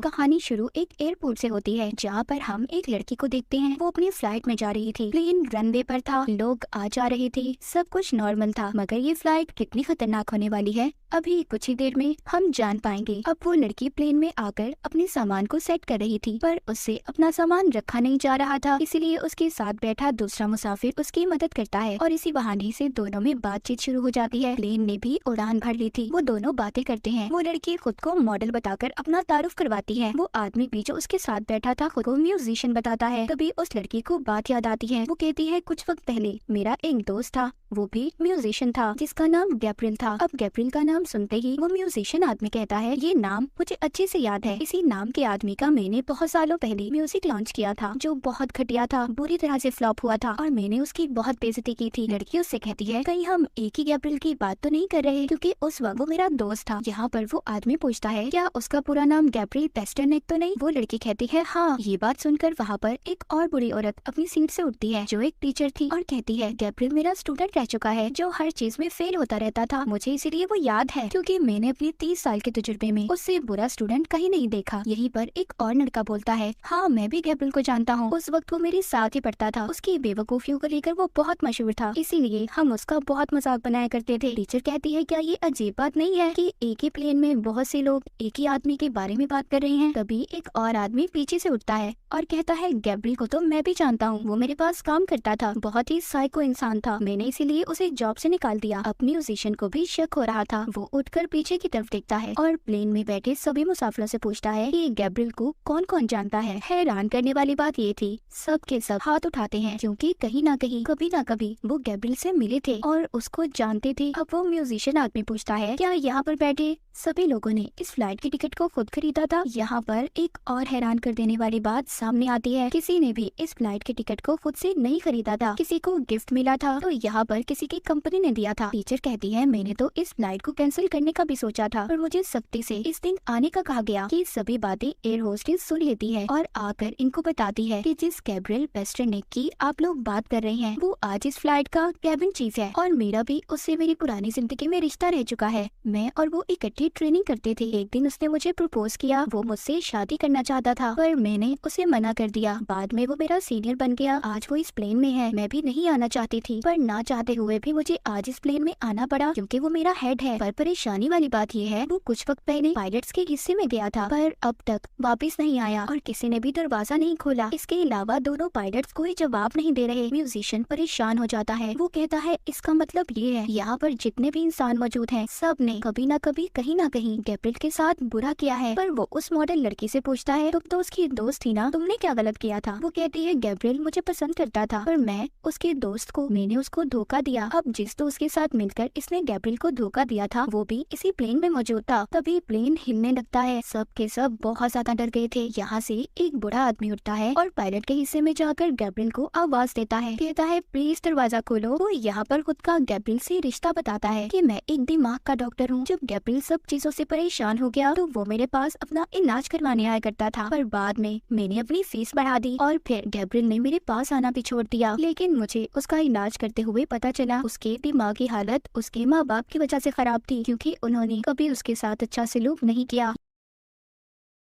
कहानी शुरू एक एयरपोर्ट से होती है, जहाँ पर हम एक लड़की को देखते हैं। वो अपनी फ्लाइट में जा रही थी। प्लेन रनवे पर था, लोग आ जा रहे थे, सब कुछ नॉर्मल था। मगर ये फ्लाइट कितनी खतरनाक होने वाली है, अभी कुछ ही देर में हम जान पाएंगे। अब वो लड़की प्लेन में आकर अपने सामान को सेट कर रही थी, पर उससे अपना सामान रखा नहीं जा रहा था। इसीलिए उसके साथ बैठा दूसरा मुसाफिर उसकी मदद करता है और इसी बहाने से दोनों में बातचीत शुरू हो जाती है। प्लेन ने भी उड़ान भर ली थी। वो दोनों बातें करते हैं। वो लड़की खुद को मॉडल बताकर अपना तारुफ करवाती है। वो आदमी भी जो उसके साथ बैठा था खुद को म्यूजिशियन बताता है। तभी उस लड़की को बात याद आती है। वो कहती है, कुछ वक्त पहले मेरा एक दोस्त था, वो भी म्यूजिशियन था, जिसका नाम गैब्रियल था। अब गैब्रियल का नाम सुनते ही वो म्यूजिशियन आदमी कहता है, ये नाम मुझे अच्छे से याद है। इसी नाम के आदमी का मैंने बहुत सालों पहले म्यूजिक लॉन्च किया था, जो बहुत घटिया था, बुरी तरह से फ्लॉप हुआ था और मैंने उसकी बहुत बेइज्जती की थी। लड़की उससे कहती है, कहीं हम एक ही गैब्रियल की बात तो नहीं कर रहे, क्योंकि उस वक्त वो मेरा दोस्त था। यहाँ पर वो आदमी पूछता है, क्या उसका पूरा नाम गैब्रियल पेस्टरनेक तो नहीं? वो लड़की कहती है, हाँ। ये बात सुनकर वहाँ पर एक और बुरी औरत अपनी सीट से उठती है, जो एक टीचर थी, और कहती है, गैब्रियल मेरा स्टूडेंट रह चुका है, जो हर चीज में फेल होता रहता था। मुझे इसीलिए वो याद है, क्योंकि मैंने अपने 30 साल के तजुर्बे में उससे बुरा स्टूडेंट कहीं नहीं देखा। यहीं पर एक और लड़का बोलता है, हाँ मैं भी गैब्रियल को जानता हूँ, उस वक्त वो मेरे साथ ही पढ़ता था। उसकी बेवकूफियों को लेकर वो बहुत मशहूर था, इसीलिए हम उसका बहुत मजाक बनाया करते थे। टीचर कहती है, क्या ये अजीब बात नहीं है कि एक ही प्लेन में बहुत से लोग एक ही आदमी के बारे में बात कर रहे हैं? तभी एक और आदमी पीछे से उठता है और कहता है, गैब्रियल को तो मैं भी जानता हूँ, वो मेरे पास काम करता था, बहुत ही साइको इंसान था, मैंने इसीलिए उसे जॉब से निकाल दिया। अब म्यूजिशियन को भी शक हो रहा था। वो उठकर पीछे की तरफ देखता है और प्लेन में बैठे सभी मुसाफिरों से पूछता है कि गैब्रियल को कौन कौन जानता है। हैरान करने वाली बात ये थी, सब के सब हाथ उठाते हैं, क्योंकि कहीं ना कहीं कभी ना कभी वो गैब्रियल से मिले थे और उसको जानते थे। अब वो म्यूजिशियन आदमी पूछता है, क्या यहाँ पर बैठे सभी लोगों ने इस फ्लाइट की टिकट को खुद खरीदा था? यहाँ पर एक और हैरान कर देने वाली बात सामने आती है, किसी ने भी इस फ्लाइट के टिकट को खुद से नहीं खरीदा था, किसी को गिफ्ट मिला था, तो यहाँ पर किसी की कंपनी ने दिया था। टीचर कहती है, मैंने तो इस फ्लाइट को कैंसिल करने का भी सोचा था, पर मुझे सख्ती से इस दिन आने का कहा गया। कि सभी बातें एयर होस्टेस सुन लेती है और आकर इनको बताती है कि जिस गैब्रियल पेस्टरनेक की आप लोग बात कर रहे हैं, वो आज इस फ्लाइट का कैबिन चीफ है और मेरा भी उससे मेरी पुरानी जिंदगी में रिश्ता रह चुका है। मैं और वो इकट्ठे ट्रेनिंग करते थे। एक दिन उसने मुझे प्रपोज किया, वो मुझसे शादी करना चाहता था, पर मैंने उसे मना कर दिया। बाद में वो मेरा सीनियर बन गया। आज वो इस प्लेन में है। मैं भी नहीं आना चाहती थी, पर ना चाहते हुए भी मुझे आज इस प्लेन में आना पड़ा, क्योंकि वो मेरा हेड है। पर परेशानी वाली बात ये है, वो कुछ वक्त पहले पायलट्स के हिस्से में गया था, पर अब तक वापस नहीं आया और किसी ने भी दरवाजा नहीं खोला। इसके अलावा दोनों पायलट्स कोई जवाब नहीं दे रहे। म्यूजिशियन परेशान हो जाता है। वो कहता है, इसका मतलब ये है यहाँ पर जितने भी इंसान मौजूद हैं, सब ने कभी ना कभी कहीं ना कहीं गैब्रियल के साथ बुरा किया है। पर वो उस मॉडल लड़की से पूछता है, तुम तो उसकी दोस्त थी ना, तुमने क्या गलत किया था? वो कहती है, गैब्रियल मुझे पसंद करता था, पर मैं उसके दोस्त को, मैंने उसको धोखा दिया। अब जिस दोस्त के साथ मिलकर इसने गैब्रियल को धोखा दिया था, वो भी इसी प्लेन में मौजूद था। तभी प्लेन हिलने लगता है। सब के सब बहुत ज्यादा डर गए थे। यहाँ से एक बूढ़ा आदमी उठता है और पायलट के हिस्से में जाकर गैब्रियल को आवाज देता है, कहता है, प्लीज दरवाजा खोलो। वो यहाँ पर खुद का गैब्रियल से रिश्ता बताता है कि मैं एक दिमाग का डॉक्टर हूँ। जब गैब्रियल सब चीजों से परेशान हो गया, तो वो मेरे पास अपना इलाज करवाने आया करता था, पर बाद में मैंने अपनी फीस बढ़ा दी और फिर गैब्रियल ने मेरे पास आना भी छोड़ दिया। लेकिन मुझे उसका इलाज करते हुए पता चला उसके दिमाग की हालत उसके माँ बाप की वजह से खराब थी, क्योंकि उन्होंने कभी उसके साथ अच्छा सलूक नहीं किया।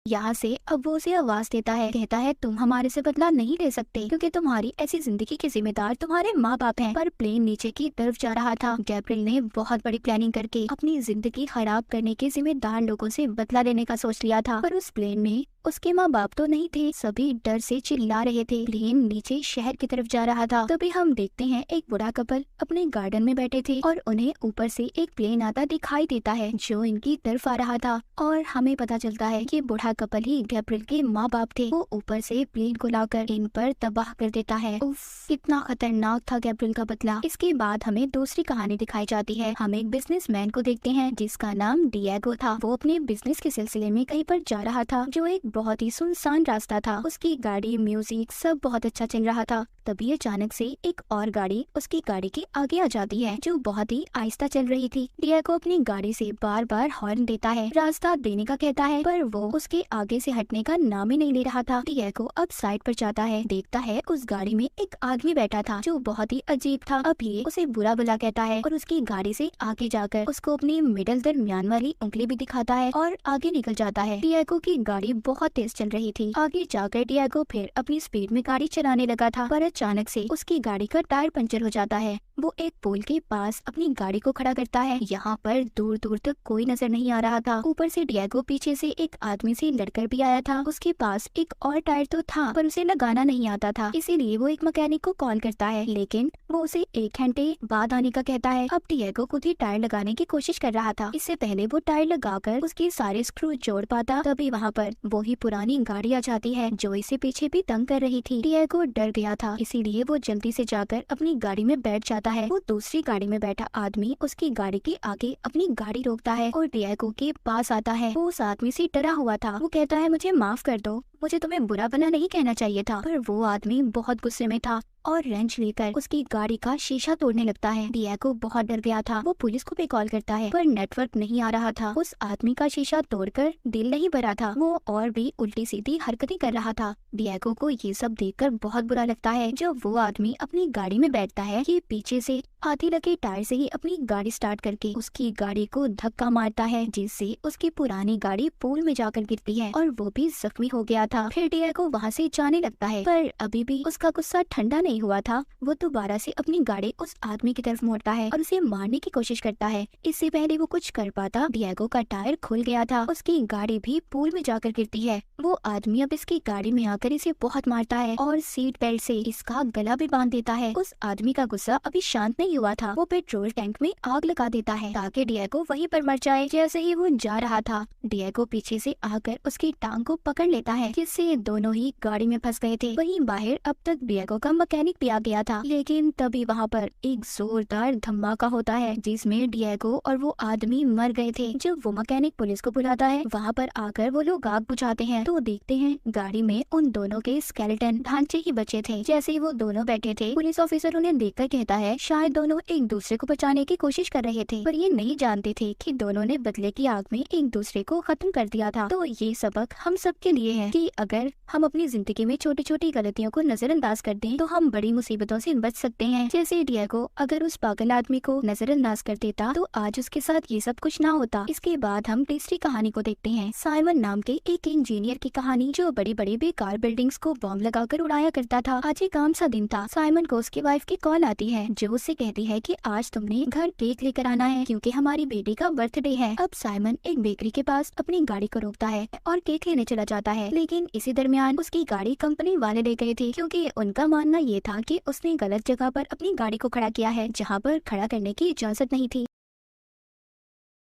यहाँ से अब वो उसे आवाज देता है, कहता है, तुम हमारे से बदला नहीं ले सकते, क्योंकि तुम्हारी ऐसी जिंदगी के जिम्मेदार तुम्हारे माँ बाप हैं। पर प्लेन नीचे की तरफ जा रहा था। गैब्रियल ने बहुत बड़ी प्लानिंग करके अपनी जिंदगी खराब करने के जिम्मेदार लोगों से बदला लेने का सोच लिया था, पर उस प्लेन में उसके माँ बाप तो नहीं थे। सभी डर से चिल्ला रहे थे। प्लेन नीचे शहर की तरफ जा रहा था। तभी हम देखते हैं एक बूढ़ा कपल अपने गार्डन में बैठे थे और उन्हें ऊपर से एक प्लेन आता दिखाई देता है, जो इनकी तरफ आ रहा था, और हमें पता चलता है कि बूढ़ा कपल ही गैब्रियल के माँ बाप थे। वो ऊपर से प्लेन को लाकर इन पर तबाह कर देता है। उफ, कितना खतरनाक था गैब्रियल का बदला। इसके बाद हमें दूसरी कहानी दिखाई जाती है। हम एक बिजनेसमैन को देखते हैं, जिसका नाम डिएगो था। वो अपने बिजनेस के सिलसिले में कहीं पर जा रहा था, जो एक बहुत ही सुनसान रास्ता था। उसकी गाड़ी, म्यूजिक सब बहुत अच्छा चल रहा था। तभी अचानक से एक और गाड़ी उसकी गाड़ी के आगे आ जाती है, जो बहुत ही आहिस्ता चल रही थी। डिएगो अपनी गाड़ी से बार बार हॉर्न देता है, रास्ता देने का कहता है, पर वो उसके आगे से हटने का नाम ही नहीं ले रहा था। डिएगो अब साइड पर जाता है, देखता है उस गाड़ी में एक आदमी बैठा था, जो बहुत ही अजीब था। अब ये उसे बुरा भला कहता है और उसकी गाड़ी से आगे जाकर उसको अपनी मिडल दरमियान वाली उंगली भी दिखाता है और आगे निकल जाता है। डिएगो की गाड़ी बहुत बहुत तेज चल रही थी। आगे जाकर डिएगो फिर अपनी स्पीड में गाड़ी चलाने लगा था, पर अचानक से उसकी गाड़ी का टायर पंचर हो जाता है। वो एक पुल के पास अपनी गाड़ी को खड़ा करता है। यहाँ पर दूर दूर तक कोई नजर नहीं आ रहा था। ऊपर से डिएगो पीछे से एक आदमी से लड़कर भी आया था। उसके पास एक और टायर तो था, पर उसे लगाना नहीं आता था, इसीलिए वो एक मैकेनिक को कॉल करता है, लेकिन वो उसे 1 घंटे बाद आने का कहता है। अब डिएगो खुद ही टायर लगाने की कोशिश कर रहा था। इससे पहले वो टायर लगाकर उसके सारे स्क्रू जोड़ पाता, तभी वहाँ पर वो ही पुरानी गाड़ी आ जाती है जो इसे पीछे भी तंग कर रही थी। डिएगो डर गया था, इसीलिए वो जल्दी से जाकर अपनी गाड़ी में बैठ जाता है। वो दूसरी गाड़ी में बैठा आदमी उसकी गाड़ी के आगे अपनी गाड़ी रोकता है और डिएगो के पास आता है। वो उस आदमी से डरा हुआ था। वो कहता है, मुझे माफ कर दो, मुझे तुम्हें बुरा भला नहीं कहना चाहिए था। पर वो आदमी बहुत गुस्से में था और रेंच लेकर उसकी गाड़ी का शीशा तोड़ने लगता है। डिएगो बहुत डर गया था। वो पुलिस को भी कॉल करता है, पर नेटवर्क नहीं आ रहा था। उस आदमी का शीशा तोड़कर दिल नहीं भरा था, वो और भी उल्टी सीधी हरकतें कर रहा था। डिएगो को ये सब देखकर बहुत बुरा लगता है। जब वो आदमी अपनी गाड़ी में बैठता है, ये पीछे से आधी लगे टायर से ही अपनी गाड़ी स्टार्ट करके उसकी गाड़ी को धक्का मारता है, जिससे उसकी पुरानी गाड़ी पूल में जाकर गिरती है और वो भी जख्मी हो गया था। फिर डिएगो वहाँ से जाने लगता है, पर अभी भी उसका गुस्सा ठंडा नहीं हुआ था। वो दोबारा से अपनी गाड़ी उस आदमी की तरफ मोड़ता है और उसे मारने की कोशिश करता है। इससे पहले वो कुछ कर पाता, डिएगो का टायर खुल गया था। उसकी गाड़ी भी पूल में जाकर गिरती है। वो आदमी अब इसकी गाड़ी में आकर इसे बहुत मारता है और सीट बेल्ट से इसका गला भी बांध देता है। उस आदमी का गुस्सा अभी शांत नहीं हुआ था। वो पेट्रोल टैंक में आग लगा देता है ताकि डिएगो वहीं पर मर जाए। जैसे ही वो जा रहा था, डिएगो पीछे से आकर उसकी टांग को पकड़ लेता है, जिससे दोनों ही गाड़ी में फंस गए थे। वहीं बाहर अब तक डिएगो का मैकेनिक भी आ गया था, लेकिन तभी वहाँ पर एक जोरदार धमाका होता है जिसमें डिएगो और वो आदमी मर गए थे। जब वो मैकेनिक पुलिस को बुलाता है, वहाँ पर आकर वो लोग आग बुझाते हैं तो देखते हैं गाड़ी में उन दोनों के स्केलेटन ढांचे ही बचे थे। जैसे ही वो दोनों बैठे थे, पुलिस ऑफिसर उन्हें देखकर कहता है शायद दोनों एक दूसरे को बचाने की कोशिश कर रहे थे, पर ये नहीं जानते थे कि दोनों ने बदले की आग में एक दूसरे को खत्म कर दिया था। तो ये सबक हम सब के लिए है कि अगर हम अपनी जिंदगी में छोटी छोटी गलतियों को नजरअंदाज कर दें तो हम बड़ी मुसीबतों से बच सकते हैं। जैसे डिएगो अगर उस पागल आदमी को नजरअंदाज कर देता तो आज उसके साथ ये सब कुछ ना होता। इसके बाद हम तीसरी कहानी को देखते हैं, साइमन नाम के एक इंजीनियर की कहानी जो बड़ी बड़ी बेकार बिल्डिंग्स को बॉम्ब लगाकर उड़ाया करता था। आज एक काम सा दिन था। साइमन को उसकी वाइफ की कॉल आती है जो उससे कहती है कि आज तुमने घर केक लेकर आना है क्योंकि हमारी बेटी का बर्थडे है। अब साइमन एक बेकरी के पास अपनी गाड़ी को रोकता है और केक लेने चला जाता है, लेकिन इसी दरमियान उसकी गाड़ी कंपनी वाले ले गए थे क्योंकि उनका मानना ये था कि उसने गलत जगह पर अपनी गाड़ी को खड़ा किया है जहाँ पर खड़ा करने की इजाजत नहीं थी।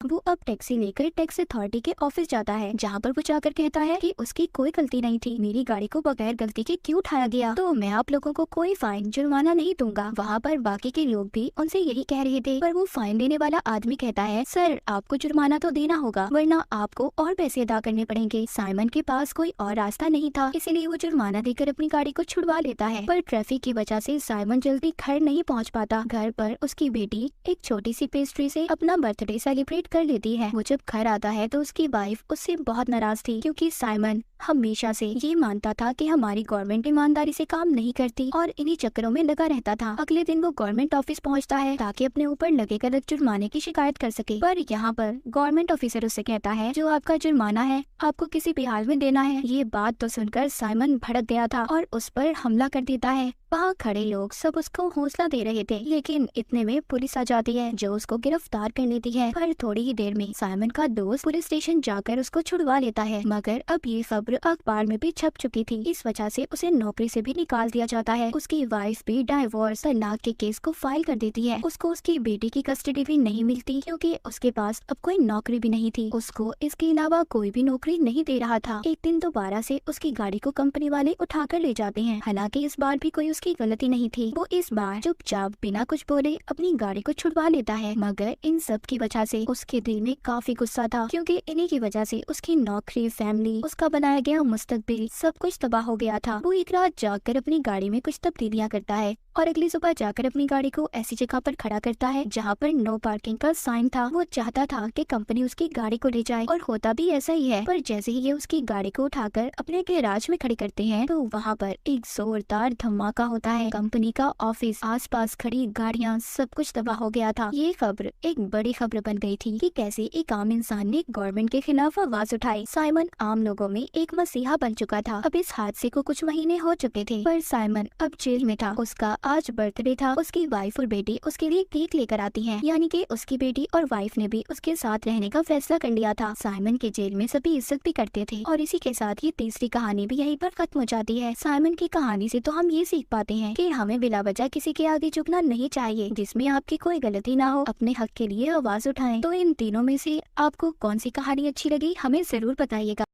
वो अब टैक्सी लेकर टैक्स अथॉरिटी के ऑफिस जाता है, जहाँ पर वो जाकर कहता है कि उसकी कोई गलती नहीं थी, मेरी गाड़ी को बगैर गलती के क्यों उठाया गया, तो मैं आप लोगों को कोई फाइन जुर्माना नहीं दूंगा। वहाँ पर बाकी के लोग भी उनसे यही कह रहे थे, पर वो फाइन देने वाला आदमी कहता है सर आपको जुर्माना तो देना होगा वरना आपको और पैसे अदा करने पड़ेंगे। साइमन के पास कोई और रास्ता नहीं था, इसीलिए वो जुर्माना देकर अपनी गाड़ी को छुड़वा लेता है, पर ट्रैफिक की वजह से साइमन जल्दी घर नहीं पहुँच पाता। घर पर उसकी बेटी एक छोटी सी पेस्ट्री से अपना बर्थडे सेलिब्रेट कर लेती है। वो जब घर आता है तो उसकी वाइफ उससे बहुत नाराज थी क्योंकि साइमन हमेशा से ये मानता था कि हमारी गवर्नमेंट ईमानदारी से काम नहीं करती और इन्हीं चक्करों में लगा रहता था। अगले दिन वो गवर्नमेंट ऑफिस पहुंचता है ताकि अपने ऊपर लगे गलत जुर्माने की शिकायत कर सके, पर यहाँ पर गवर्नमेंट ऑफिसर उससे कहता है जो आपका जुर्माना है आपको किसी भी हाल में देना है। ये बात तो सुनकर साइमन भड़क गया था और उस पर हमला कर देता है। वहाँ खड़े लोग सब उसको हौसला दे रहे थे, लेकिन इतने में पुलिस आ जाती है जो उसको गिरफ्तार कर लेती है। पर थोड़ी ही देर में साइमन का दोस्त पुलिस स्टेशन जाकर उसको छुड़वा लेता है, मगर अब ये खबर अखबार में भी छप चुकी थी, इस वजह से उसे नौकरी से भी निकाल दिया जाता है। उसकी वाइफ भी डाइवोर्स तलाक के केस को फाइल कर देती है। उसको उसकी बेटी की कस्टडी भी नहीं मिलती क्योंकि उसके पास अब कोई नौकरी भी नहीं थी। उसको इसके अलावा कोई भी नौकरी नहीं दे रहा था। एक दिन दोबारा से उसकी गाड़ी को कंपनी वाले उठा कर ले जाते हैं, हालांकि इस बार भी कोई उसकी गलती नहीं थी। वो इस बार चुपचाप बिना कुछ बोले अपनी गाड़ी को छुड़वा लेता है, मगर इन सब की वजह से उसके दिल में काफी गुस्सा था क्योंकि इन्हीं की वजह से उसकी नौकरी, फैमिली, उसका बनाया गया मुस्तकबिल सब कुछ तबाह हो गया था। वो एक रात जाकर अपनी गाड़ी में कुछ तब्दीलियां करता है और अगली सुबह जाकर अपनी गाड़ी को ऐसी जगह पर खड़ा करता है जहाँ पर नो पार्किंग का साइन था। वो चाहता था कि कंपनी उसकी गाड़ी को ले जाए और होता भी ऐसा ही है, पर जैसे ही ये उसकी गाड़ी को उठाकर अपने गैराज में खड़ी करते हैं तो वहाँ पर एक जोरदार धमाका होता है। कंपनी का ऑफिस, आसपास खड़ी गाड़ियाँ, सब कुछ तबाह हो गया था। ये खबर एक बड़ी खबर बन गई थी कि कैसे एक आम इंसान ने गवर्नमेंट के खिलाफ आवाज उठाई। साइमन आम लोगों में एक एक मसीहा बन चुका था। अब इस हादसे को कुछ महीने हो चुके थे, पर साइमन अब जेल में था। उसका आज बर्थडे था। उसकी वाइफ और बेटी उसके लिए केक लेकर आती हैं, यानी कि उसकी बेटी और वाइफ ने भी उसके साथ रहने का फैसला कर लिया था। साइमन के जेल में सभी इज्जत भी करते थे। और इसी के साथ ये तीसरी कहानी भी यहीं पर खत्म हो जाती है। साइमन की कहानी से तो हम ये सीख पाते हैं कि हमें बिला वजह किसी के आगे झुकना नहीं चाहिए। जिसमें आपकी कोई गलती ना हो, अपने हक के लिए आवाज उठाएं। तो इन तीनों में से आपको कौन सी कहानी अच्छी लगी, हमें जरूर बताइएगा।